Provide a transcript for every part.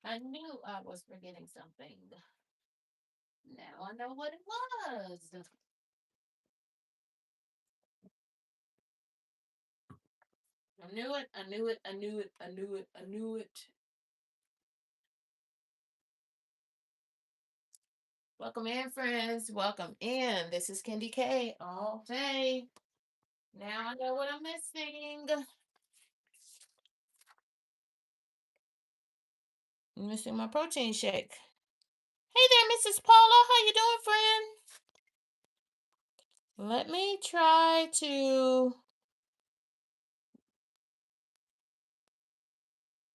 I knew I was forgetting something. Now I know what it was. I knew it. I knew it. I knew it. I knew it. I knew it. Welcome in, friends. Welcome in. This is KendyK all day. Now I know what I'm missing. I'm missing my protein shake. Hey there, Mrs. Paula. How you doing, friend? Let me try to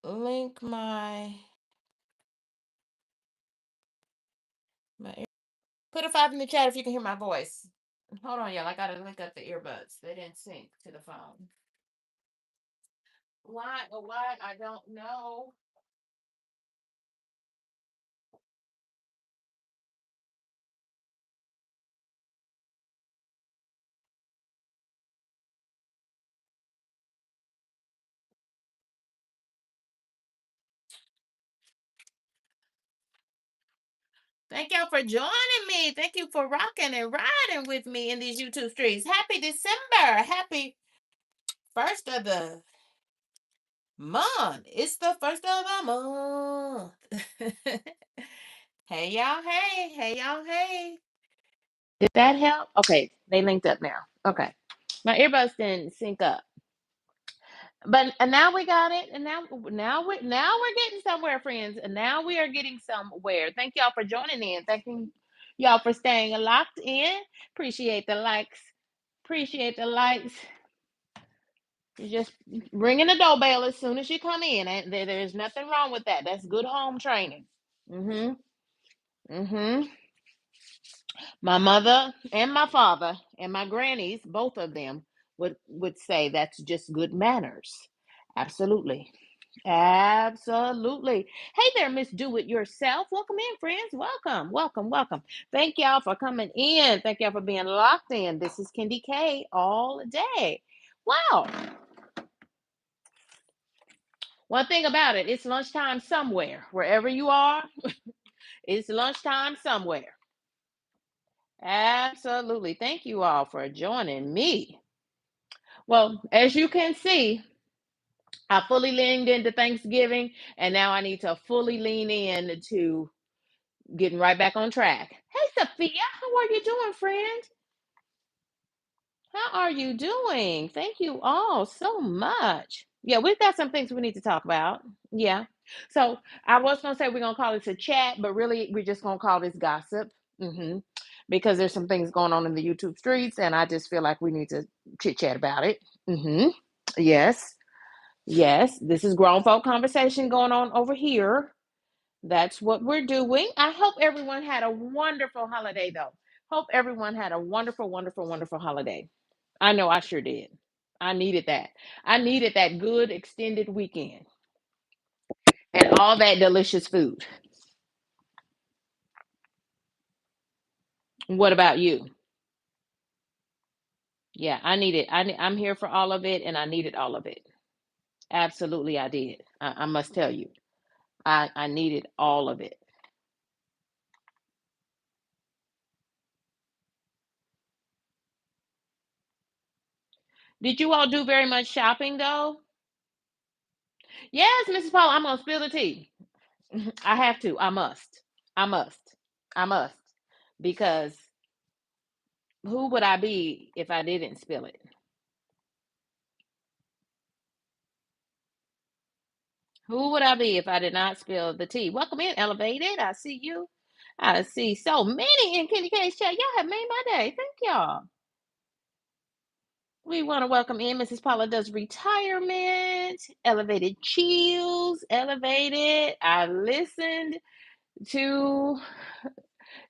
link my ear. Put a 5 in the chat if you can hear my voice. Hold on, y'all. I gotta link up the earbuds. They didn't sync to the phone. Why? Oh, why? I don't know. Thank y'all for joining me. Thank you for rocking and riding with me in these YouTube streets. Happy December. Happy first of the month. It's the first of the month. Hey y'all, hey, hey y'all, hey. Did that help? Okay, they linked up now. Okay. My earbuds didn't sync up. But and now we got it, and now we're getting somewhere, friends. And now we are getting somewhere. Thank y'all for joining in. Thank y'all for staying locked in. Appreciate the likes. Appreciate the likes. You just ringing the doorbell as soon as you come in. And there's nothing wrong with that. That's good home training. Mm-hmm. Mm-hmm. My mother and my father and my grannies, both of them, would say that's just good manners. Absolutely. Absolutely. Hey there, Miss Do It Yourself. Welcome in, friends. Welcome, welcome, welcome. Thank y'all for coming in. Thank y'all for being locked in. This is KendyK all day. Wow. One thing about it, it's lunchtime somewhere. Wherever you are, it's lunchtime somewhere. Absolutely. Thank you all for joining me. Well, as you can see, I fully leaned into Thanksgiving, and now I need to fully lean in to getting right back on track. Hey, Sophia, how are you doing, friend? How are you doing? Thank you all so much. Yeah, we've got some things we need to talk about. Yeah. So I was gonna say we're gonna call this a chat, but really we're just gonna call this gossip. Because there's some things going on in the YouTube streets, and I just feel like we need to chit chat about it. Yes, yes. This is grown folk conversation going on over here. That's what we're doing. I hope everyone had a wonderful holiday, though. Hope everyone had a wonderful, wonderful, wonderful holiday. I know I sure did. I needed that. I needed that good extended weekend and all that delicious food. What about you? Yeah, I need it. I'm here for all of it, and I needed all of it. Absolutely, I did. I must tell you, I needed all of it. Did you all do very much shopping, though? Yes, Mrs. Paul, I'm gonna spill the tea. I have to. I must. I must. I must. Because who would I be if I didn't spill it? Who would I be if I did not spill the tea? Welcome in, Elevated. I see you. I see so many in Kenny K's chat. Y'all have made my day. Thank y'all. We want to welcome in Mrs. Paula does retirement, elevated chills, elevated. I listened to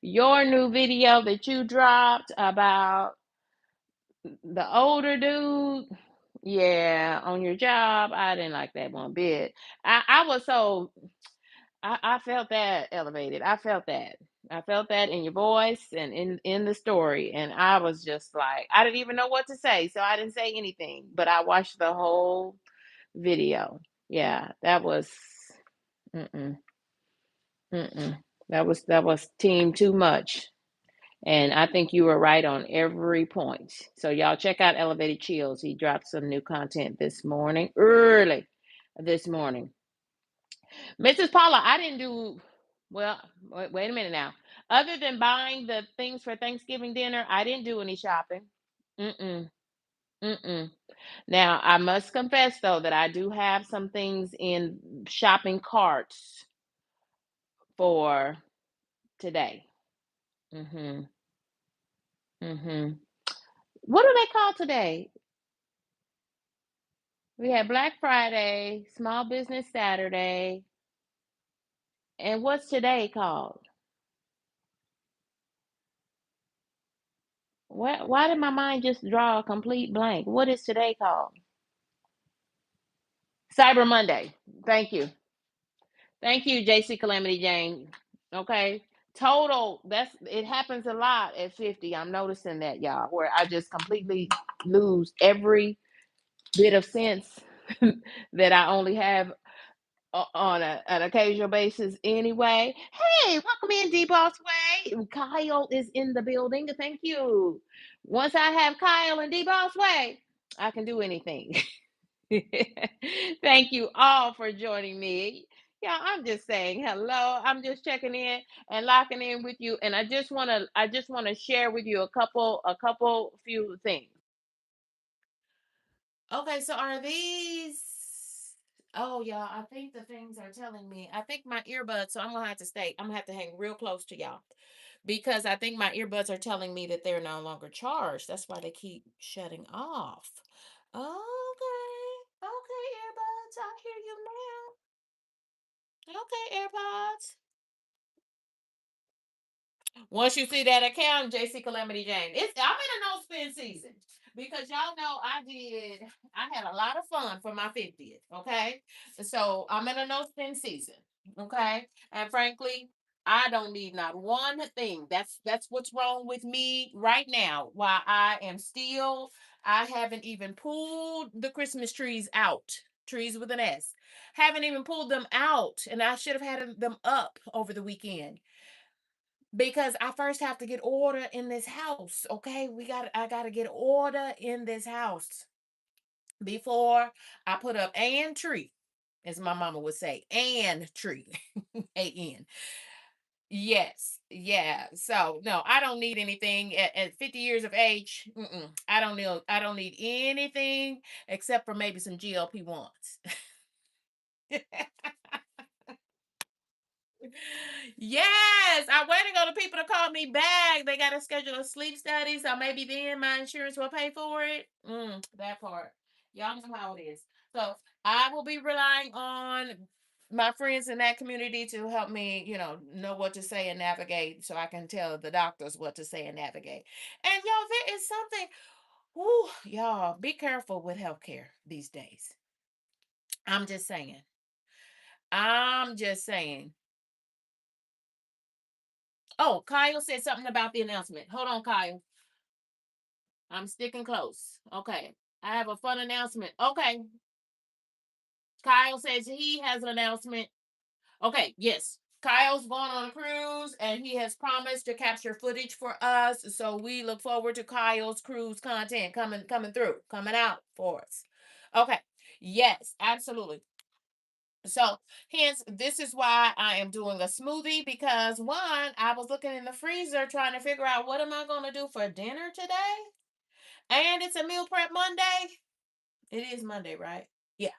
your new video that you dropped about the older dude. Yeah, on your job. I didn't like that one bit. I was so I felt that elevated. I felt that. I felt that in your voice and in the story, and I was just like, I didn't even know what to say, so I didn't say anything. But I watched the whole video. Yeah, that was. Mm-mm. Mm-mm. That was team too much. And I think you were right on every point. So y'all check out Elevated Chills. He dropped some new content this morning, early this morning. Mrs. Paula, I didn't do well. Wait a minute now. Other than buying the things for Thanksgiving dinner, I didn't do any shopping. Mm-mm. Mm-mm. Now, I must confess though that I do have some things in shopping carts for today. Mm-hmm. Mm-hmm. What do they call today? We had Black Friday, Small Business Saturday, and what's today called? Why did my mind just draw a complete blank? What is today called? Cyber Monday. Thank you. Thank you, JC Calamity Jane. Okay. Total, that's it happens a lot at 50. I'm noticing that, y'all, where I just completely lose every bit of sense that I only have on an occasional basis anyway. Hey, welcome in, D Boss Way. Kyle is in the building. Thank you. Once I have Kyle and D Boss Way, I can do anything. Thank you all for joining me. Yeah, I'm just saying hello. I'm just checking in and locking in with you. And I just want to share with you a couple few things. Okay, so are these? Oh, yeah, I think the things are telling me. I think my earbuds. So I'm gonna have to stay. I'm gonna have to hang real close to y'all because I think my earbuds are telling me that they're no longer charged. That's why they keep shutting off. Okay, okay, earbuds. I hear you now. Okay, AirPods. Once you see that account, JC Calamity Jane, I'm in a no spend season because y'all know I had a lot of fun for my 50th. Okay, so I'm in a no spend season. Okay, and frankly, I don't need not one thing. That's what's wrong with me right now. While I haven't even pulled the Christmas trees out. Trees with an S. Haven't even pulled them out, and I should have had them up over the weekend because I first have to get order in this house. Okay, I gotta get order in this house before I put up an tree, as my mama would say, and tree, A-N. Yes, yeah. So no, I don't need anything at 50 years of age. I don't need anything except for maybe some GLP ones. Yes, I'm waiting on the people to call me back. They got to schedule a sleep study, so maybe then my insurance will pay for it. That part. Y'all know how it is. So I will be relying on my friends in that community to help me, know what to say and navigate so I can tell the doctors what to say and navigate. And y'all, there is something, whoo, y'all, be careful with healthcare these days. I'm just saying. I'm just saying. Oh, Kyle said something about the announcement. Hold on, Kyle. I'm sticking close. Okay. I have a fun announcement. Okay. Kyle says he has an announcement. Okay. Yes. Kyle's going on a cruise and he has promised to capture footage for us. So we look forward to Kyle's cruise content coming through, coming out for us. Okay. Yes, absolutely. So, hence, this is why I am doing a smoothie because one, I was looking in the freezer trying to figure out what am I going to do for dinner today? And it's a meal prep Monday. It is Monday, right? Yeah.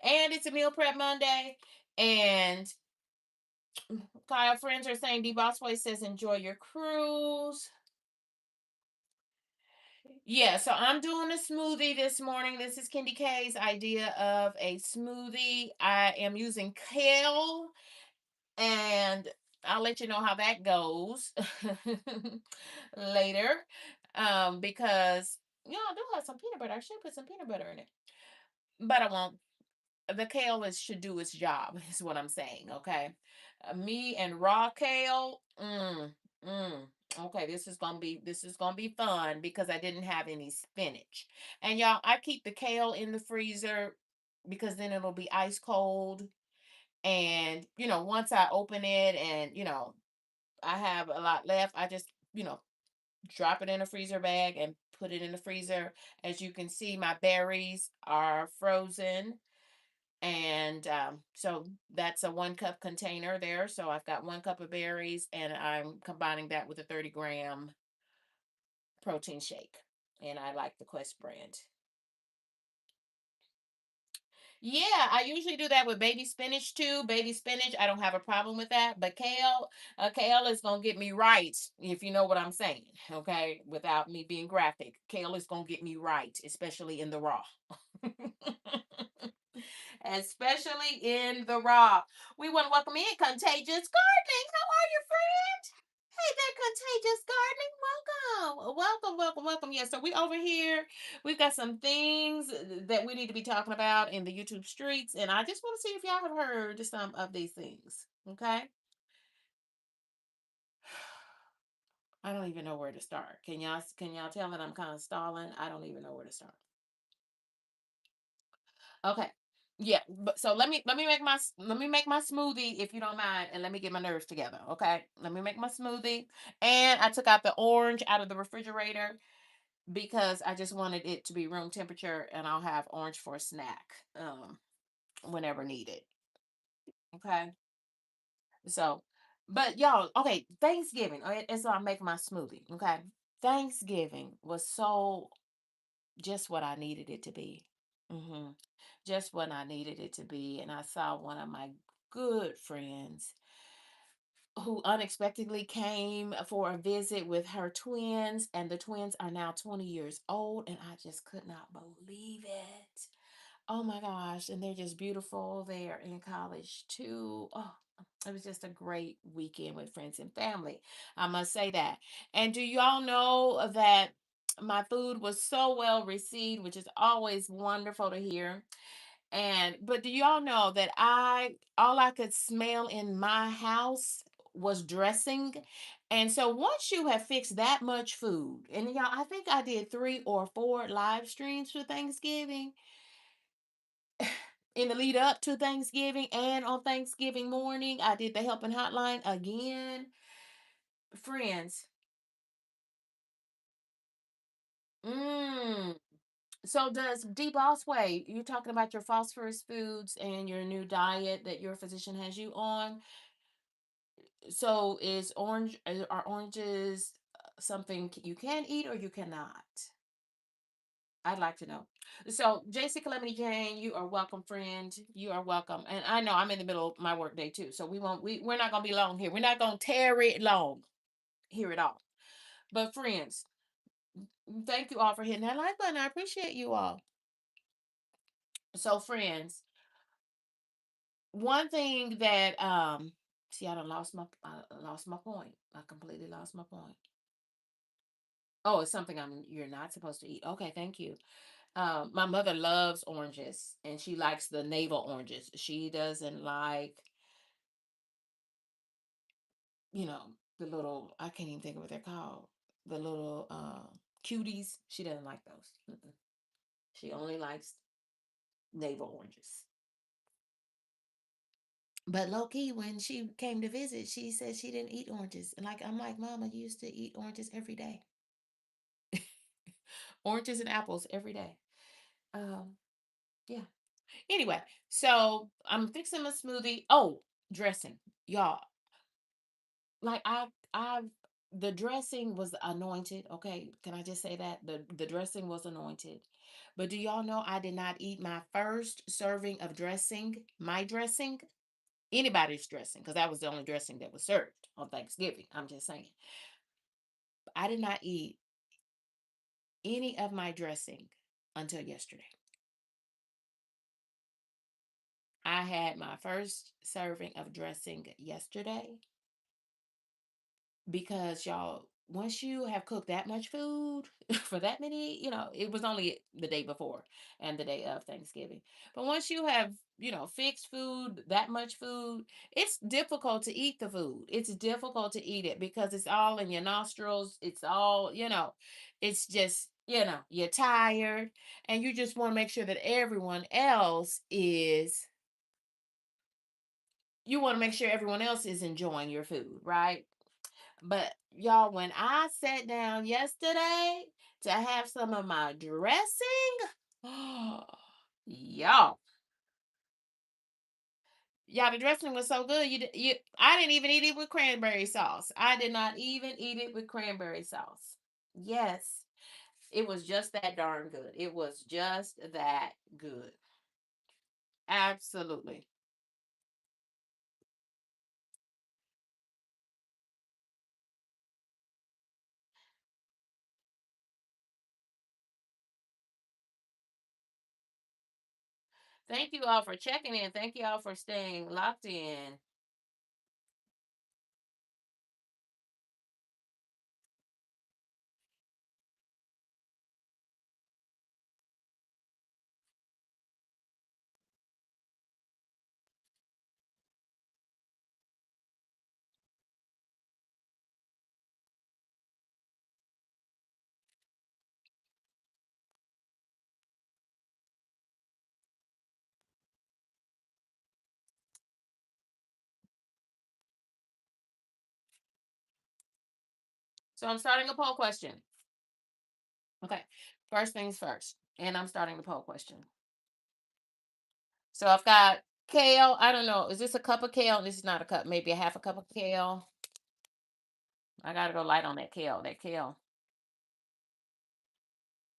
And it's a meal prep Monday. And Kyle friends are saying D Bossway says enjoy your cruise. Yeah, so I'm doing a smoothie this morning. This is KendyK's idea of a smoothie. I am using kale and I'll let you know how that goes later. Because I do have some peanut butter. I should put some peanut butter in it, but I won't. The kale should do its job. Is what I'm saying. Okay, me and raw kale. Mm. Okay, this is gonna be fun because I didn't have any spinach, and y'all, I keep the kale in the freezer because then it'll be ice cold And, once I open it and, I have a lot left, I just, drop it in a freezer bag and put it in the freezer. As you can see, my berries are frozen. And so that's a 1 cup container there. So I've got 1 cup of berries, and I'm combining that with a 30-gram protein shake. And I like the Quest brand. Yeah, I usually do that with baby spinach too. Baby spinach, I don't have a problem with that. But kale is gonna get me right, if you know what I'm saying. Okay, without me being graphic, kale is gonna get me right, especially in the raw. Especially in the raw. We want to welcome in Contagious Gardening. How are you, friend? Hey there, Contagious Gardening. Welcome. Welcome, welcome, welcome. Yeah, so we over here. We've got some things that we need to be talking about in the YouTube streets. And I just want to see if y'all have heard some of these things. Okay. I don't even know where to start. Can y'all tell that I'm kind of stalling? I don't even know where to start. Okay. Yeah, but so let me make my smoothie if you don't mind, and let me get my nerves together. Okay, let me make my smoothie, and I took out the orange out of the refrigerator because I just wanted it to be room temperature, and I'll have orange for a snack, whenever needed. Okay, so, but y'all, okay, Thanksgiving, and so I make my smoothie. Okay, Thanksgiving was so just what I needed it to be. hmm Just what I needed it to be. And I saw one of my good friends who unexpectedly came for a visit with her twins, and the twins are now 20 years old, and I just could not believe it. Oh my gosh. And they're just beautiful. They are in college too. Oh, it was just a great weekend with friends and family. I must say that. And do y'all know that my food was so well received, which is always wonderful to hear. And but do y'all know that I all I could smell in my house was dressing? And so once you have fixed that much food, and y'all, I think I did 3 or 4 live streams for Thanksgiving in the lead up to Thanksgiving, and on Thanksgiving morning, I did the helping hotline again. Friends, mm. So does D Boss Way, you're talking about your phosphorus foods and your new diet that your physician has you on. So are oranges something you can eat or you cannot? I'd like to know. So, JC Calamity Jane, you are welcome, friend. You are welcome. And I know I'm in the middle of my work day too. So we're not gonna be long here. We're not gonna tarry it long here at all. But friends, thank you all for hitting that like button. I appreciate you all. So, friends, one thing that see, I lost my point. I completely lost my point. Oh, it's something you're not supposed to eat. Okay, thank you. My mother loves oranges, and she likes the navel oranges. She doesn't like, you know, the little, I can't even think of what they're called. The little cuties. She doesn't like those. Mm-mm. She only likes navel oranges. But low key, when she came to visit, she said she didn't eat oranges. And I'm like, Mama, you used to eat oranges every day. Oranges and apples every day. Um, yeah. Anyway, so I'm fixing my smoothie. Oh, dressing. Y'all, like I the dressing was anointed. Okay, can I just say that the dressing was anointed? But do y'all know I did not eat my first serving of dressing, my dressing, anybody's dressing, because that was the only dressing that was served on Thanksgiving. I'm just saying, I did not eat any of my dressing until yesterday. I had my first serving of dressing yesterday, because y'all, once you have cooked that much food for that many, it was only the day before and the day of Thanksgiving, but once you have, fixed food, that much food, it's difficult to eat the food. It's difficult to eat it because it's all in your nostrils. It's all, it's just, you're tired, and you just want to make sure that everyone else is you want to make sure everyone else is enjoying your food, right? But y'all, when I sat down yesterday to have some of my dressing, y'all, y'all, the dressing was so good. I didn't even eat it with cranberry sauce. I did not even eat it with cranberry sauce. Yes, it was just that darn good. It was just that good. Absolutely. Thank you all for checking in. Thank you all for staying locked in. So I'm starting a poll question. Okay. First things first. And I'm starting the poll question. So I've got kale. I don't know. Is this a cup of kale? This is not a cup. Maybe a half a cup of kale. I got to go light on that kale. That kale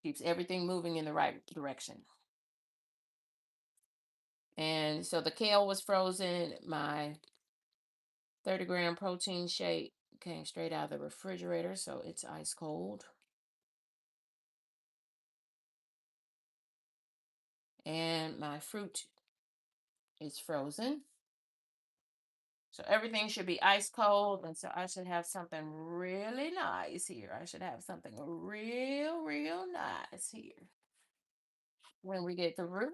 keeps everything moving in the right direction. And so the kale was frozen. My 30-gram protein shake came straight out of the refrigerator. So it's ice cold. And my fruit is frozen. So everything should be ice cold. And so I should have something really nice here. I should have something real nice here when we get through.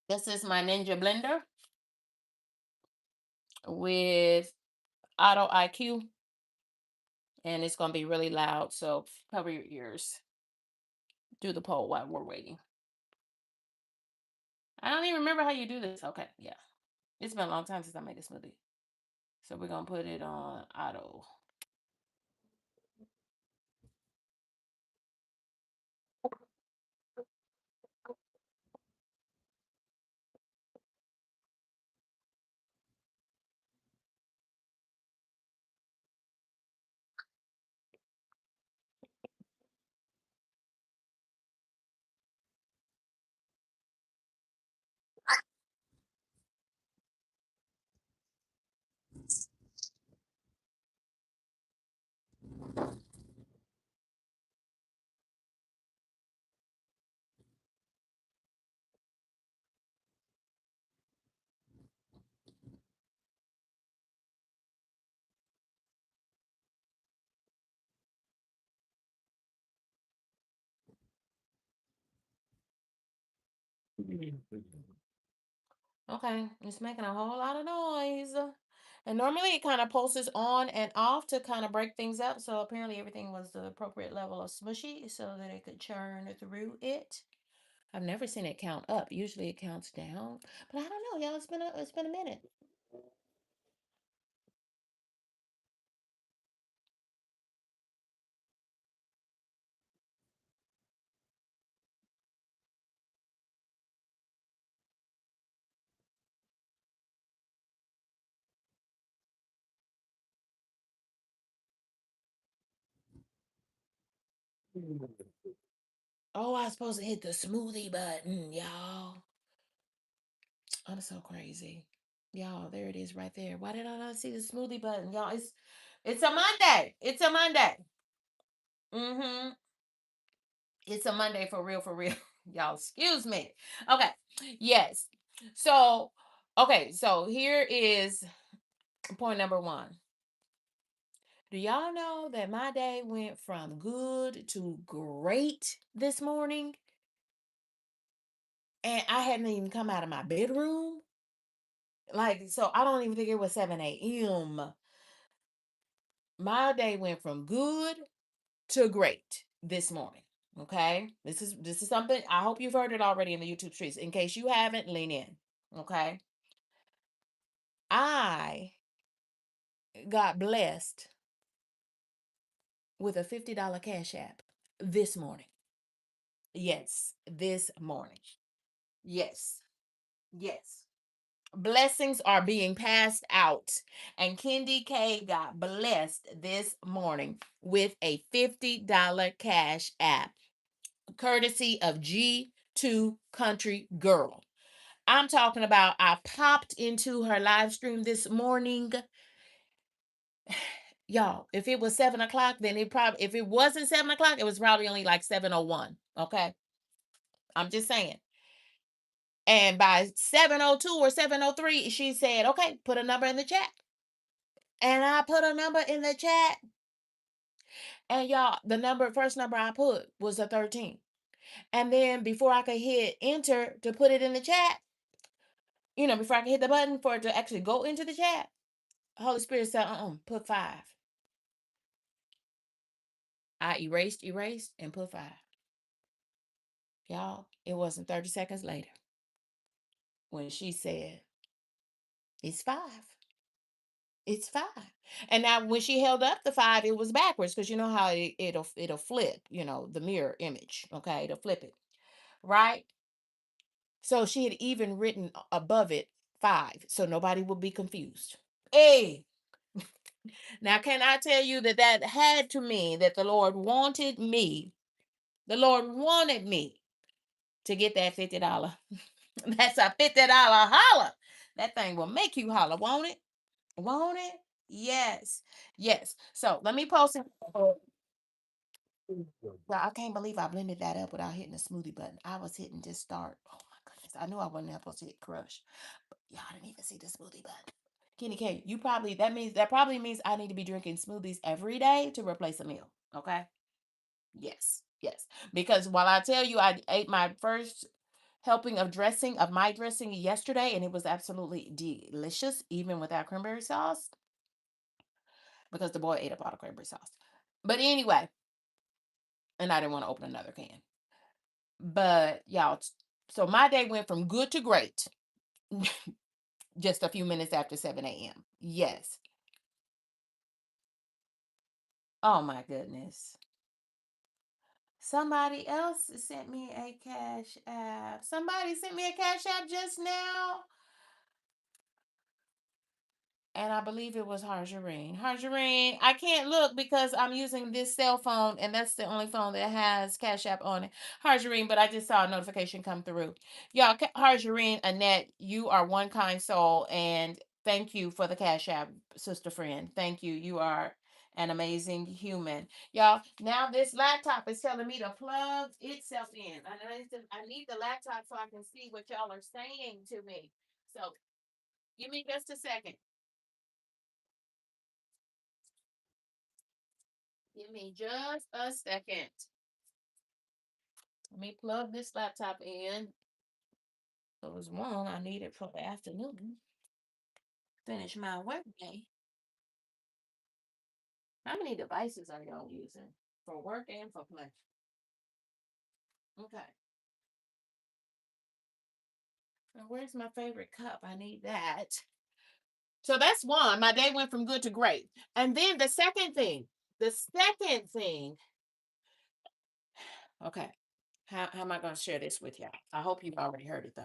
This is my Ninja blender with Auto IQ, and it's going to be really loud. So cover your ears. Do the poll while we're waiting. I don't even remember how you do this. Okay, yeah. It's been a long time since I made a smoothie. So we're going to put it on auto. Okay, it's making a whole lot of noise. And normally it kind of pulses on and off to kind of break things up. So apparently everything was the appropriate level of smushy so that it could churn through it. I've never seen it count up. Usually it counts down. But I don't know, y'all. It's been a minute. Oh, I was supposed to hit the smoothie button, y'all. I'm so crazy. Y'all, there it is right there. Why did I not see the smoothie button? Y'all, it's a Monday. It's a Monday. Mm-hmm. It's a Monday for real, for real. Y'all, excuse me. Okay. Yes. So, okay, so here is point number one. Do y'all know that my day went from good to great this morning? And I hadn't even come out of my bedroom. Like, so I don't even think it was 7 a.m. My day went from good to great this morning. Okay, this is something I hope you've heard it already in the YouTube streets. In case you haven't, lean in. Okay, I got blessed with a $50 cash app this morning. Yes, this morning. Yes, yes. Blessings are being passed out, and KendyK got blessed this morning with a $50 cash app, courtesy of G2 Country Girl. I'm talking about I popped into her live stream this morning. Y'all, if it was 7 o'clock, then it probably, if it wasn't 7 o'clock, it was probably only like 7:01. Okay. I'm just saying. And by 7:02 or 7:03, she said, okay, put a number in the chat. And I put a number in the chat. And y'all, first number I put was a 13. And then before I could hit enter to put it in the chat, before I could hit the button for it to actually go into the chat, Holy Spirit said, put 5. I erased, and put 5. Y'all, it wasn't 30 seconds later when she said, it's 5. It's 5. And now when she held up the 5, it was backwards because you know how it'll flip, the mirror image. Okay, it'll flip it. Right? So she had even written above it 5, so nobody would be confused. Hey, now can I tell you that had to mean that the Lord wanted me, to get that $50. That's a $50 holler. That thing will make you holler, won't it? Won't it? Yes. Yes. So let me post it. Well, I can't believe I blended that up without hitting the smoothie button. I was hitting just start. Oh my goodness. I knew I wasn't supposed to hit crush. But y'all didn't even see the smoothie button. KendyK, that probably means I need to be drinking smoothies every day to replace a meal. Okay. Yes. Yes. Because while I tell you I ate my first helping of my dressing yesterday, and it was absolutely delicious, even without cranberry sauce, because the boy ate up all the cranberry sauce. But anyway, and I didn't want to open another can. But y'all, so my day went from good to great just a few minutes after 7 a.m. Yes. Oh my goodness. Somebody else sent me a cash app. Somebody sent me a cash app just now. And I believe it was Harjarine. Harjarine, I can't look because I'm using this cell phone, and that's the only phone that has Cash App on it. Harjarine, but I just saw a notification come through. Y'all, Harjarine, Annette, you are one kind soul, and thank you for the Cash App, sister friend. Thank you. You are an amazing human. Y'all, now this laptop is telling me to plug itself in. I need the laptop so I can see what y'all are saying to me. So give me just a second. Give me just a second. Let me plug this laptop in. There was one I needed for the afternoon. Finish my work day. How many devices are y'all using for work and for play? Okay. Now, where's my favorite cup? I need that. So that's one. My day went from good to great. And then the second thing. Okay. How am I going to share this with y'all? I hope you've already heard it though.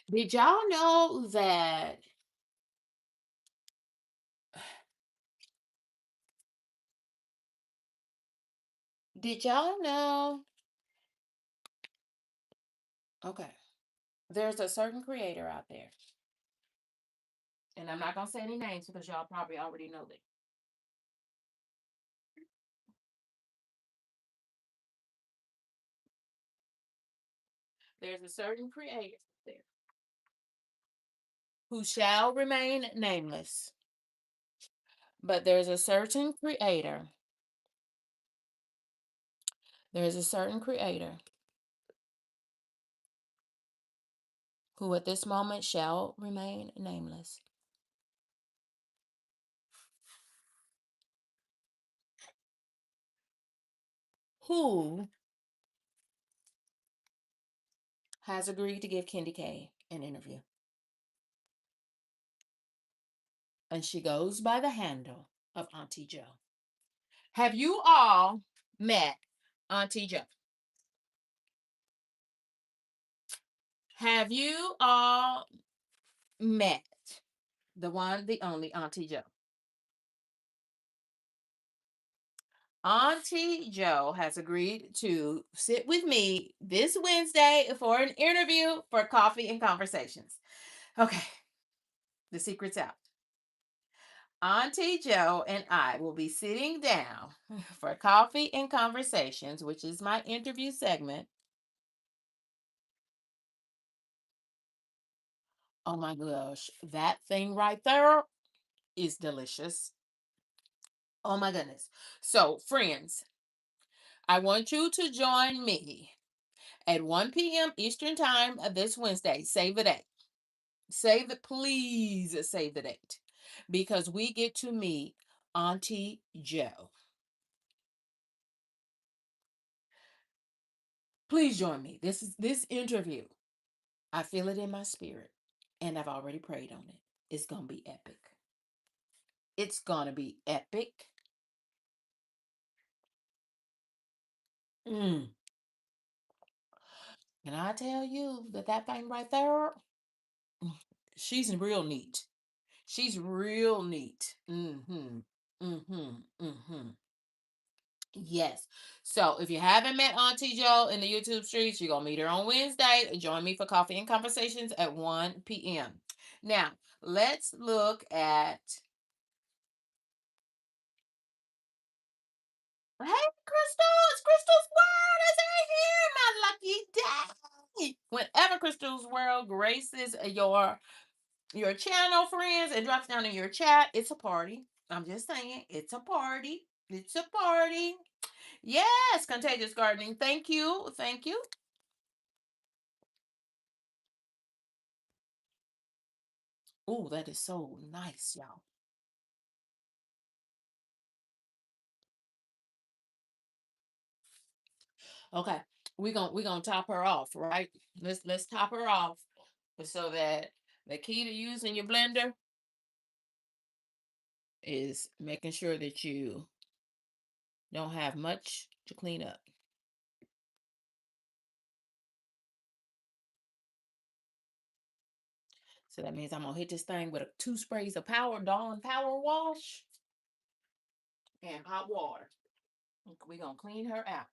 Did y'all know that Did y'all know? Okay. There's a certain creator out there, and I'm not going to say any names because y'all probably already know them. There's a certain creator out there who shall remain nameless, but there's a certain creator who at this moment shall remain nameless. who has agreed to give KendyK an interview. And she goes by the handle of Auntie Joe. Have you all met Auntie Joe? Have you all met the one, the only Auntie Joe? Auntie Joe has agreed to sit with me this Wednesday for an interview for coffee and conversations. Okay, the secret's out. Auntie Joe and I will be sitting down for coffee and conversations, which is my interview segment. Oh my gosh, that thing right there is delicious. Oh my goodness. So, friends, I want you to join me at 1 p.m. Eastern Time this Wednesday. Save the date. Save it, please save the date. Because we get to meet Auntie Joe. Please join me. This interview. I feel it in my spirit. And I've already prayed on it. It's gonna be epic. It's gonna be epic. Mm. And I tell you that thing right there, she's real neat. She's real neat. Mm-hmm. Mm-hmm. Mm-hmm. Yes. So if you haven't met Auntie Joe in the YouTube streets, you're gonna meet her on Wednesday. Join me for coffee and conversations at 1 p.m. Now, let's look at, hey Crystal, it's Crystal's World. Is here, my lucky day. Whenever Crystal's World graces your channel, friends, and drops down in your chat, it's a party. I'm just saying, it's a party. It's a party. Yes, Contagious Gardening. Thank you. Thank you. Oh, that is so nice, y'all. Okay. We're gonna top her off, right? Let's top her off so that the key to using your blender is making sure that you don't have much to clean up. So that means I'm gonna hit this thing with 2 sprays of Dawn Power Wash and hot water. We're gonna clean her out.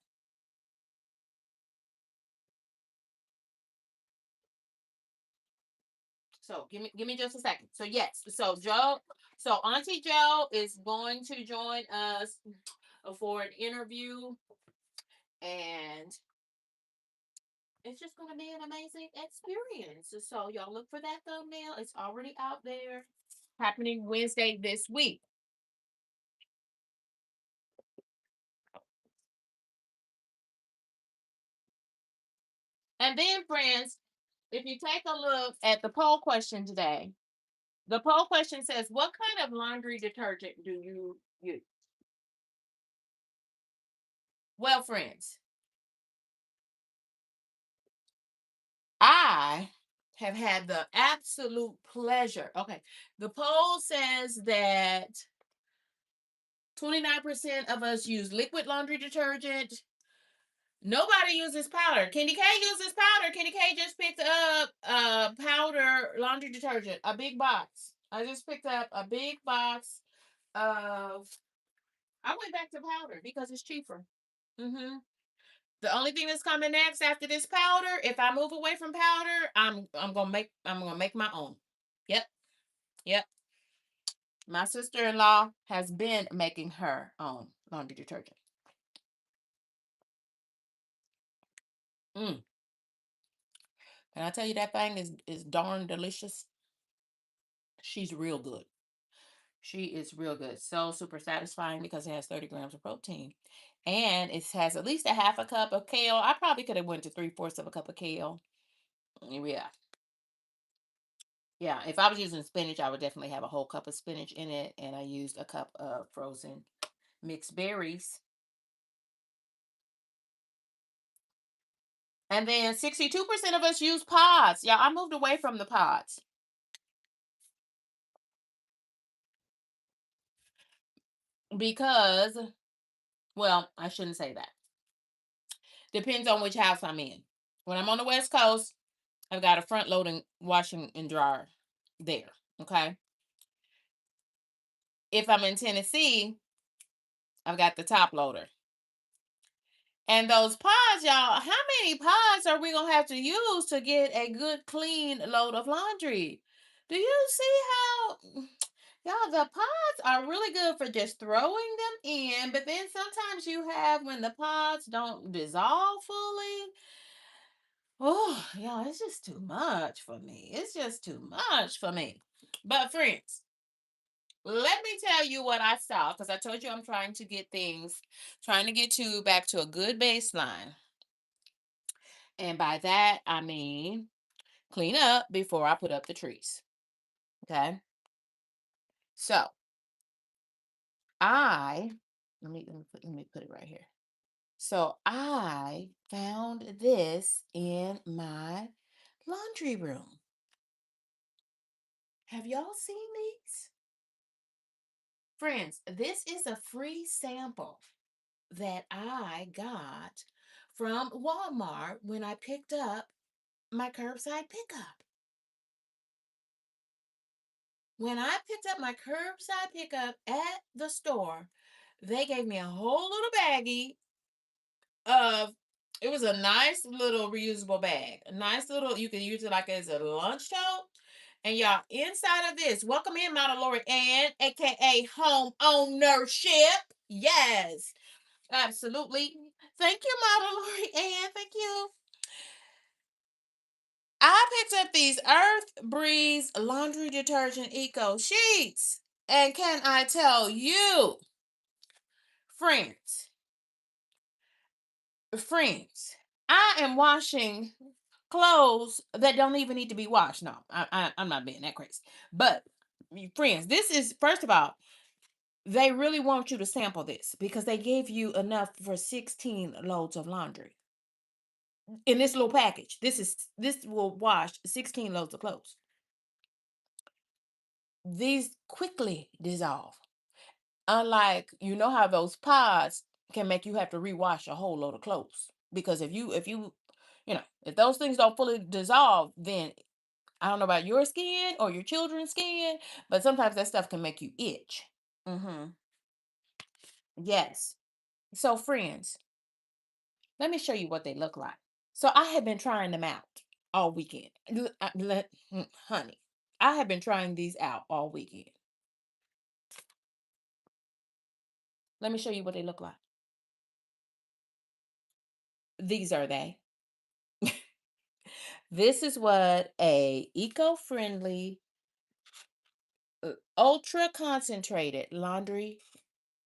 So give me just a second. So yes, so Auntie Joe is going to join us for an interview, and it's just going to be an amazing experience. So y'all look for that thumbnail. It's already out there. Happening Wednesday this week. And then, friends, if you take a look at the poll question today, the poll question says, "What kind of laundry detergent do you use?" Well, friends, I have had the absolute pleasure. Okay, the poll says that 29% of us use liquid laundry detergent. Nobody uses powder. KendyK uses powder. KendyK just picked up powder laundry detergent, a big box. I just picked up a big box of. I went back to powder because it's cheaper. Mm-hmm. The only thing that's coming next after this powder, if I move away from powder, I'm gonna make my own. Yep, yep. My sister-in-law has been making her own laundry detergent. Mm. Can I tell you that thing is darn delicious? She's real good. She is real good. So super satisfying because it has 30 grams of protein. And it has at least a half a cup of kale. I probably could have went to 3/4 of a cup of kale. Yeah. Yeah. If I was using spinach, I would definitely have a whole cup of spinach in it. And I used a cup of frozen mixed berries. And then 62% of us use pods. Yeah, I moved away from the pods because, well, I shouldn't say that. Depends on which house I'm in. When I'm on the West Coast, I've got a front loading washing and dryer there. Okay. If I'm in Tennessee, I've got the top loader. And those pods, y'all, how many pods are we going to have to use to get a good, clean load of laundry? Do you see how, y'all, the pods are really good for just throwing them in, but then sometimes you have when the pods don't dissolve fully. Oh, y'all, it's just too much for me. It's just too much for me. But, friends, let me tell you what I saw because I told you I'm trying to get things, trying to get to back to a good baseline. And by that, I mean clean up before I put up the trees. Okay. So I let me put it right here. So I found this in my laundry room. Have y'all seen these? Friends, this is a free sample that I got from Walmart when I picked up my curbside pickup. When I picked up my curbside pickup at the store, they gave me a whole little baggie of, it was a nice little reusable bag. A nice little, you can use it like as a lunch tote. And y'all, inside of this, welcome in, Model Lori Ann, aka home ownership. Yes, absolutely. Thank you, Model Lori Ann. Thank you. I picked up these Earth Breeze laundry detergent eco sheets. And can I tell you, friends, friends, I am washing clothes that don't even need to be washed. No, I'm not being that crazy. But, friends, this is, first of all, they really want you to sample this because they gave you enough for 16 loads of laundry in this little package. This will wash 16 loads of clothes. These quickly dissolve. Unlike, you know how those pods can make you have to rewash a whole load of clothes. Because if those things don't fully dissolve, then I don't know about your skin or your children's skin, but sometimes that stuff can make you itch. Mm-hmm. Yes. So, friends, let me show you what they look like. So I have been trying them out all weekend. Honey, I have been trying these out all weekend. Let me show you what they look like. These are they. This is what a eco-friendly, ultra concentrated laundry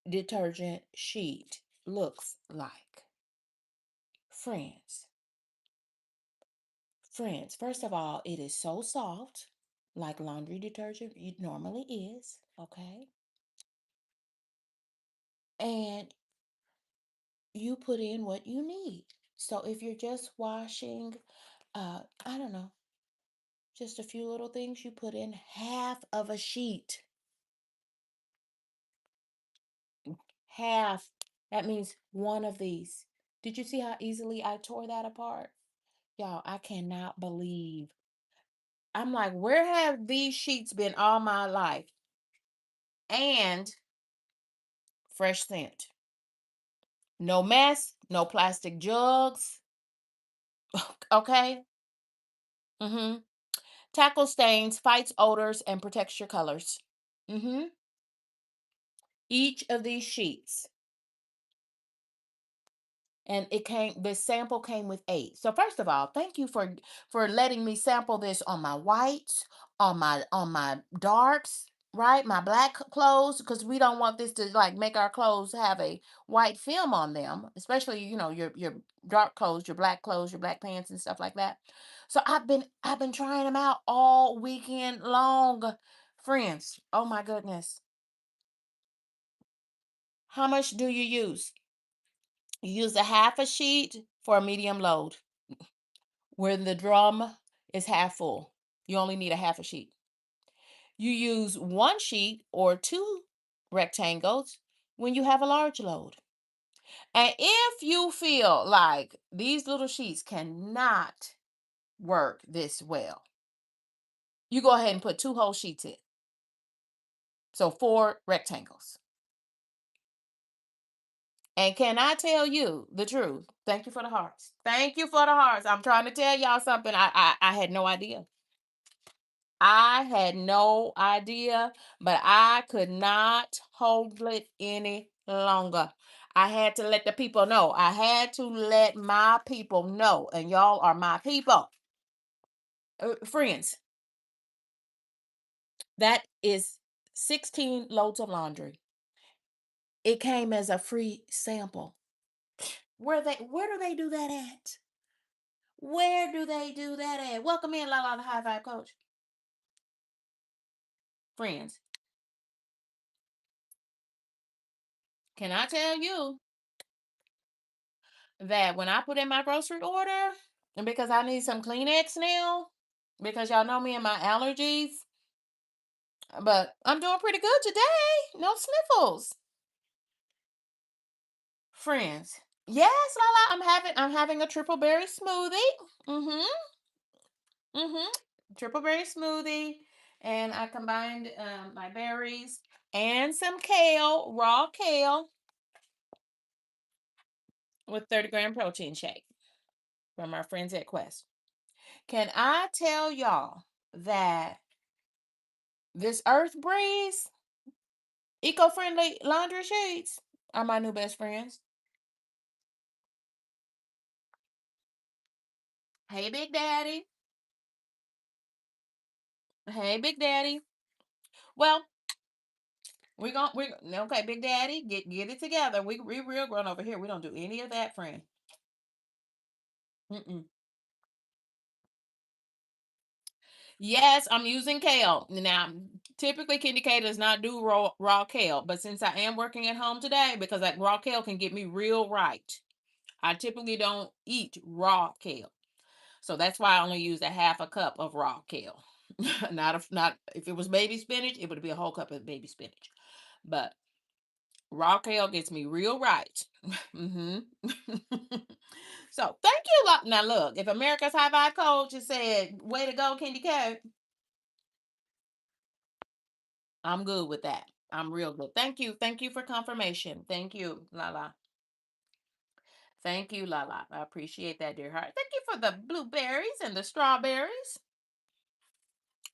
detergent sheet looks like. Friends, friends, first of all, it is so soft, like laundry detergent it normally is, okay? And you put in what you need. So if you're just washing, I don't know, just a few little things, you put in half of a sheet. Half. That means one of these. Did you see how easily I tore that apart? Y'all, I cannot believe. I'm like, where have these sheets been all my life? And fresh scent. No mess, no plastic jugs. Okay? Mm-hmm. Tackle stains, fights odors, and protects your colors. Mm-hmm. Each of these sheets. And the sample came with 8. So first of all, thank you for letting me sample this on my whites, on my darks, right? My black clothes, because we don't want this to like make our clothes have a white film on them, especially, your dark clothes, your black clothes, your black pants and stuff like that. So I've been trying them out all weekend long. Friends, oh my goodness. How much do you use? You use a half a sheet for a medium load. when the drum is half full. You only need a half a sheet. You use one sheet or two rectangles when you have a large load. And if you feel like these little sheets cannot work this well, you go ahead and put two whole sheets in. So four rectangles. And can I tell you the truth? Thank you for the hearts. Thank you for the hearts. I'm trying to tell y'all something. I had no idea. I had no idea, but I could not hold it any longer. I had to let the people know. I had to let my people know, and y'all are my people. Friends, that is 16 loads of laundry. It came as a free sample. Where do they do that at? Where do they do that at? Welcome in, La La, the High Five Coach. Friends, can I tell you that when I put in my grocery order, and because I need some Kleenex now, because y'all know me and my allergies, but I'm doing pretty good today. No sniffles. Friends. Yes, La La, I'm having a triple berry smoothie. Mm-hmm. Mm-hmm. Triple berry smoothie. And I combined my berries and some kale, raw kale, with 30-gram protein shake from our friends at Quest. Can I tell y'all that this Earth Breeze eco-friendly laundry sheets are my new best friends? Hey, Big Daddy. Hey, Big Daddy. Well, we okay, Big Daddy, get it together. We real grown over here. We don't do any of that, friend. Mm-mm. Yes, I'm using kale. Now, typically KendyK does not do raw kale, but since I am working at home today, because that raw kale can get me real right, I typically don't eat raw kale. So that's why I only use a half a cup of raw kale. Not if it was baby spinach, it would be a whole cup of baby spinach. But raw kale gets me real right. hmm So thank you. Now look, if America's High Five Coach has said, "Way to go, KendyK," I'm good with that. I'm real good. Thank you. Thank you for confirmation. Thank you, Lala. Thank you, Lala. I appreciate that, dear heart. Thank you for the blueberries and the strawberries.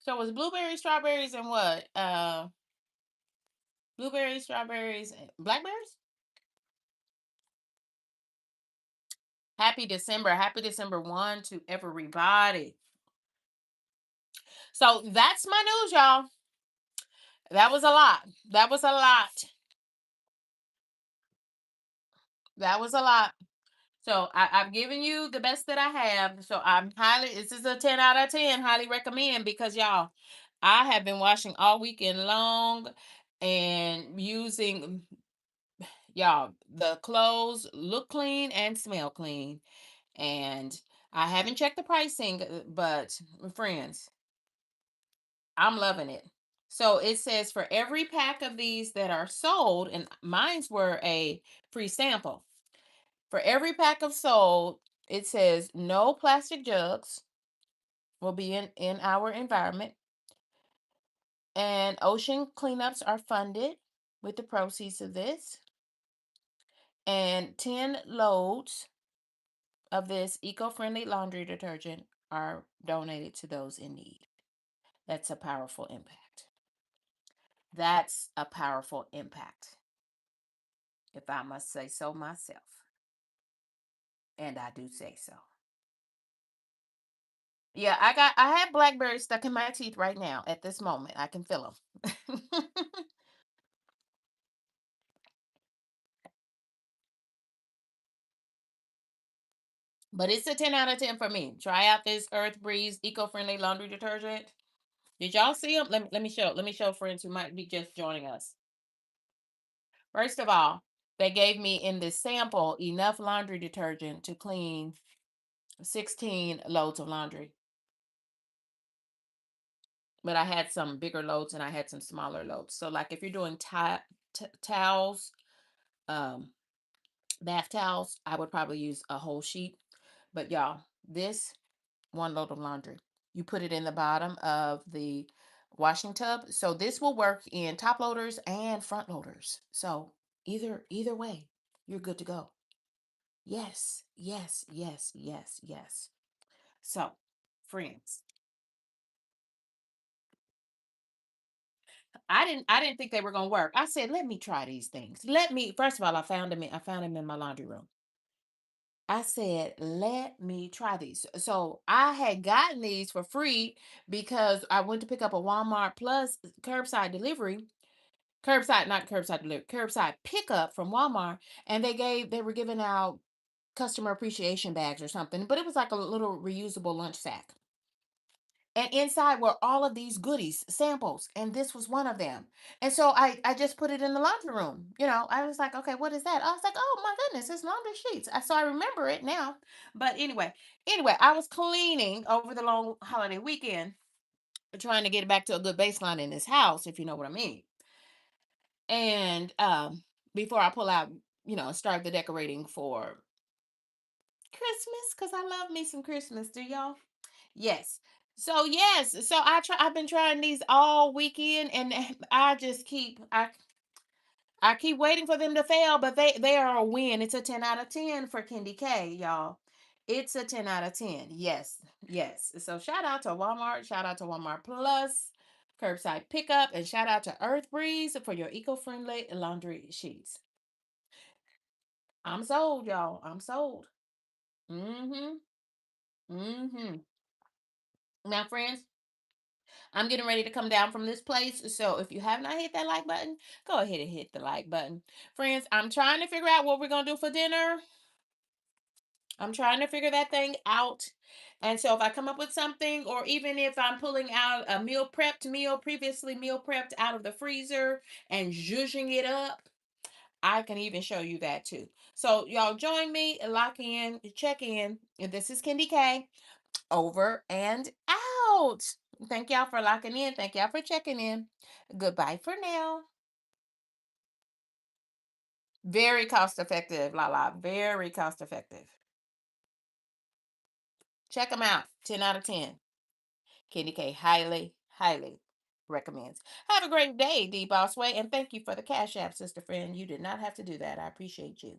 So it was blueberries, strawberries, and what? Blueberries, strawberries, and blackberries. Happy December. Happy December 1 to everybody. So that's my news, y'all. That was a lot. That was a lot. That was a lot. So I've given you the best that I have. So this is a 10 out of 10, highly recommend, because y'all, I have been washing all weekend long and using, y'all, the clothes look clean and smell clean. And I haven't checked the pricing, but friends, I'm loving it. So it says for every pack of these that are sold, and mine's were a free sample. For every pack of sold, it says no plastic jugs will be in our environment. And ocean cleanups are funded with the proceeds of this. And 10 loads of this eco-friendly laundry detergent are donated to those in need. That's a powerful impact. That's a powerful impact, if I must say so myself. And I do say so. Yeah, I have blackberries stuck in my teeth right now at this moment. I can feel them. But it's a 10 out of 10 for me. Try out this Earth Breeze eco-friendly laundry detergent. Did y'all see them? Let me show friends who might be just joining us. First of all, they gave me in this sample enough laundry detergent to clean 16 loads of laundry. But I had some bigger loads and I had some smaller loads. So like if you're doing towels, um, bath towels, I would probably use a whole sheet. But y'all, this one load of laundry, you put it in the bottom of the washing tub. So this will work in top loaders and front loaders. So either way, you're good to go. Yes, yes, yes, yes, yes. So, friends, I didn't think they were gonna work. I said, let me try these things. Let me first of all, I found them in my laundry room. I said, let me try these. So I had gotten these for free because I went to pick up a Walmart Plus curbside delivery, not curbside delivery, curbside pickup from Walmart, and they were giving out customer appreciation bags or something, but it was like a little reusable lunch sack. And inside were all of these goodies, samples, and this was one of them. And so I just put it in the laundry room. I was like, okay, what is that? I was like, oh my goodness, it's laundry sheets. So I remember it now. But anyway, I was cleaning over the long holiday weekend, trying to get it back to a good baseline in this house, if you know what I mean. And before I pull out, start the decorating for Christmas, because I love me some Christmas. Do y'all? Yes. So yes, so I've been trying these all weekend, and I just I keep waiting for them to fail, but they are a win. It's a 10 out of 10 for KendyK, y'all. It's a 10 out of 10. Yes. Yes. So shout out to Walmart, shout out to Walmart Plus, curbside pickup, and shout out to Earth Breeze for your eco-friendly laundry sheets. I'm sold, y'all. I'm sold. Mhm. Mhm. Now, friends, I'm getting ready to come down from this place. So if you have not hit that like button, go ahead and hit the like button. Friends, I'm trying to figure out what we're going to do for dinner. I'm trying to figure that thing out. And so if I come up with something, or even if I'm pulling out a previously meal prepped out of the freezer and zhuzhing it up, I can even show you that too. So y'all join me, lock in, check in. This is KendyK, over and out. Thank y'all for locking in. Thank y'all for checking in. Goodbye for now. Very cost effective, Lala. Very cost effective. Check them out. 10 out of 10. KendyK highly, highly recommends. Have a great day, D Bossway. And thank you for the Cash App, sister friend. You did not have to do that. I appreciate you.